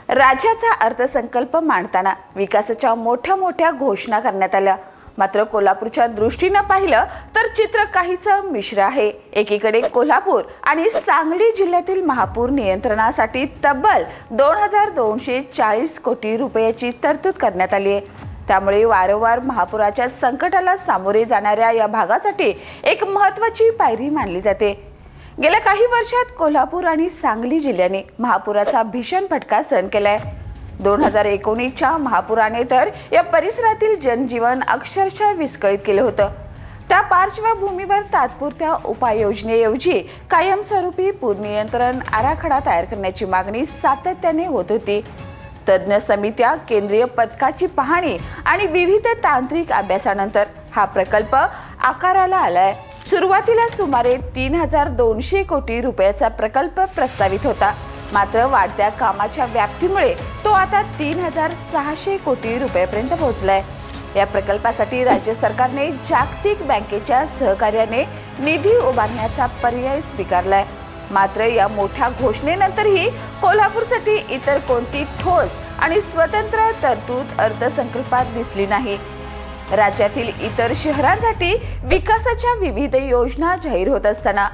राज्याचा अर्थसंकल्प मांडताना विकासाच्या मोठ्या मोठ्या घोषणा करण्यात आल्या. मात्र कोल्हापूरच्या दृष्टीने पाहिलं तर चित्र काहीसं मिश्र आहे. एकीकडे कोल्हापूर आणि सांगली जिल्ह्यातील महापूर नियंत्रणासाठी तब्बल 2240 कोटी रुपयाची तरतूद करण्यात आली आहे. त्यामुळे वारंवार महापुराच्या संकटाला सामोरे जाणाऱ्या या भागासाठी एक महत्त्वाची पायरी मानली जाते. गेल्या काही वर्षात कोल्हापूर आणि सांगली जिल्ह्याने महापुराचा भीषण फटका सहन केलाय. 2019च्या महापुराने तर या परिसरातील जनजीवन अक्षरशः विस्कळीत केलं होतं. त्या पार्श्वभूमीवर तात्पुरत्या उपाययोजनेऐवजी कायमस्वरूपी पूर नियंत्रण आराखडा तयार करण्याची मागणी सातत्याने होत होती. तज्ज्ञ समित्या, केंद्रीय पथकाची पाहणी आणि विविध तांत्रिक अभ्यासानंतर हा प्रकल्प आकाराला आलाय. सुरुवातीला सुमारे 3200 कोटी रुपयाचा प्रकल्प प्रस्तावित होता. मात्र वाढत्या कामाच्या व्याप्तीमुळे तो आता 3600 कोटी रुपयापर्यंत पोहोचलाय. या प्रकल्पासाठी राज्य सरकारने जागतिक बँकेच्या सहकार्याने निधी उभारण्याचा पर्याय स्वीकारलाय. मात्र या मोठ्या घोषणेनंतरही कोल्हापूरसाठी इतर कोणती ठोस आणि स्वतंत्र तरतूद अर्थसंकल्पात दिसली नाही. राज्यातील इतर शहरांसाठी विकासाच्या विविध योजना जाहीर होत असताना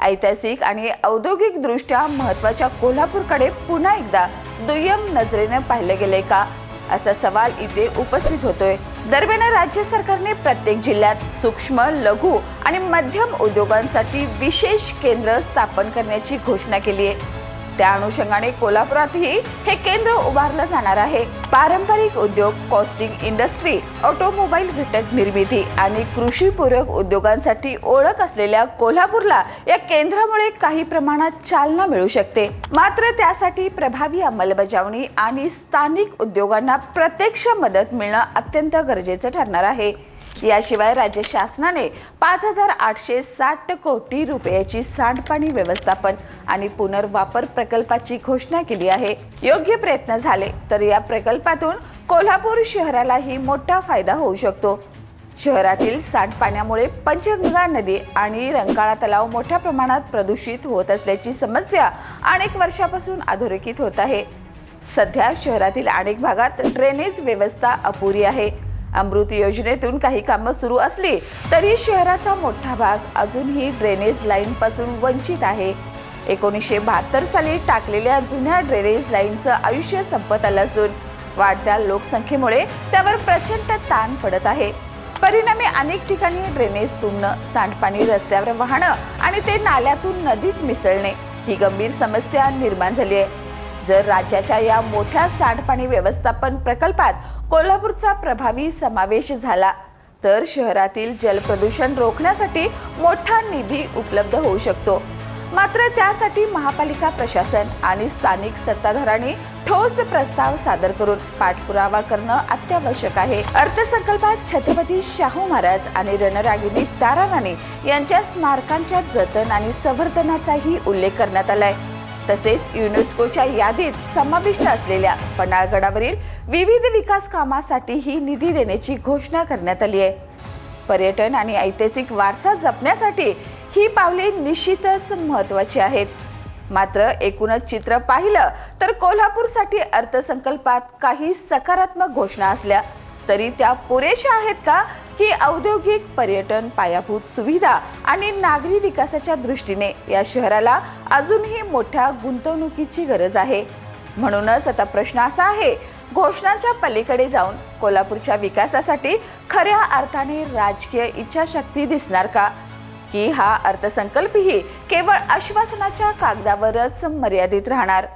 ऐतिहासिक आणि औद्योगिक दृष्ट्या महत्त्वाच्या कोल्हापूरकडे पुन्हा एकदा दुय्यम नजरेने पाहिले गेले का, असा सवाल इथे उपस्थित होतोय. दरम्यान राज्य सरकारने प्रत्येक जिल्ह्यात सूक्ष्म, लघु आणि मध्यम उद्योगांसाठी विशेष केंद्र स्थापन करण्याची घोषणा केली आहे. त्या अनुषंगाने कोल्हापुरातही हे केंद्र उभारलं जाणार आहे. पारंपरिक उद्योग, कॉस्टिंग इंडस्ट्री, ऑटोमोबाईल घटक निर्मिती आणि कृषीपूरक उद्योगांसाठी ओळख असलेल्या कोल्हापूरला या केंद्रामुळे काही प्रमाणात चालना मिळू शकते. मात्र त्यासाठी प्रभावी अंमलबजावणी आणि स्थानिक उद्योगांना प्रत्यक्ष मदत मिळणं अत्यंत गरजेचं ठरणार आहे. याशिवाय राज्य शासनाने 5860 कोटी रुपयाची सांडपाणी व्यवस्थापन आणि पुनर्वापर प्रकल्पाची घोषणा केली आहे. योग्य प्रयत्न झाले तर या प्रकल्पातून कोल्हापूर शहरालाही मोठा फायदा होऊ शकतो. शहरातील सांडपाण्यामुळे पंचगंगा नदी आणि रंकाळा तलाव मोठ्या प्रमाणात प्रदूषित होत असल्याची समस्या अनेक वर्षापासून अधोरेखित होत आहे. सध्या शहरातील अनेक भागात ड्रेनेज व्यवस्था अपुरी आहे. अमृत योजनेतून काही कामं सुरू असली तरी शहराचा मोठा भाग अजूनही ड्रेनेज लाईन पासून वंचित आहे. 1972 साली टाकलेल्या जुन्या ड्रेनेज लाईनचं आयुष्य संपत आलं असून वाढत्या लोकसंख्येमुळे त्यावर प्रचंड ताण पडत आहे. परिणामी अनेक ठिकाणी ड्रेनेज तुंबणं, सांडपाणी रस्त्यावर वाहणं आणि ते नाल्यातून नदीत मिसळणे ही गंभीर समस्या निर्माण झाली आहे. जर राज्याच्या या मोठ्या सांडपाणी व्यवस्थापन प्रकल्पात कोल्हापूरचा प्रभावी समावेश झाला तर शहरातील जलप्रदूषण रोखण्यासाठी मोठा निधी उपलब्ध होऊ शकतो. मात्र त्यासाठी महापालिका प्रशासन आणि स्थानिक सत्ताधाऱ्यांनी ठोस प्रस्ताव सादर करून पाठपुरावा करणं अत्यावश्यक आहे. अर्थसंकल्पात छत्रपती शाहू महाराज आणि रणरागिणी तारा राणी यांच्या स्मारकांच्या जतन आणि संवर्धनाचाही उल्लेख करण्यात आलाय. तसेच युनेस्कोच्या यादीत समाविष्ट असलेल्या पन्हाळगडावरील विविध विकास कामासाठीही निधी देण्याची घोषणा करण्यात आली आहे. पर्यटन आणि ऐतिहासिक वारसा जपण्यासाठी ही पावले निश्चितच महत्त्वाची आहेत. मात्र एकूणच चित्र पाहिलं तर कोल्हापूरसाठी अर्थसंकल्पात काही सकारात्मक घोषणा असल्या तरी त्या पुरेशा आहेत का, ही औद्योगिक, पर्यटन, पायाभूत सुविधा आणि नागरी विकासाच्या दृष्टीने या शहराला अजूनही मोठ्या गुंतवणुकीची गरज आहे. म्हणूनच आता प्रश्न असा आहे, घोषणांच्या पलीकडे जाऊन कोल्हापूरच्या विकासासाठी खऱ्या अर्थाने राजकीय इच्छाशक्ती दिसणार का, की हा अर्थसंकल्पही केवळ आश्वासनाच्या कागदावरच मर्यादित राहणार?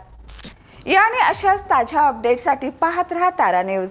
याने अशाच ताज्या अपडेटसाठी पाहत रहा तारा न्यूज.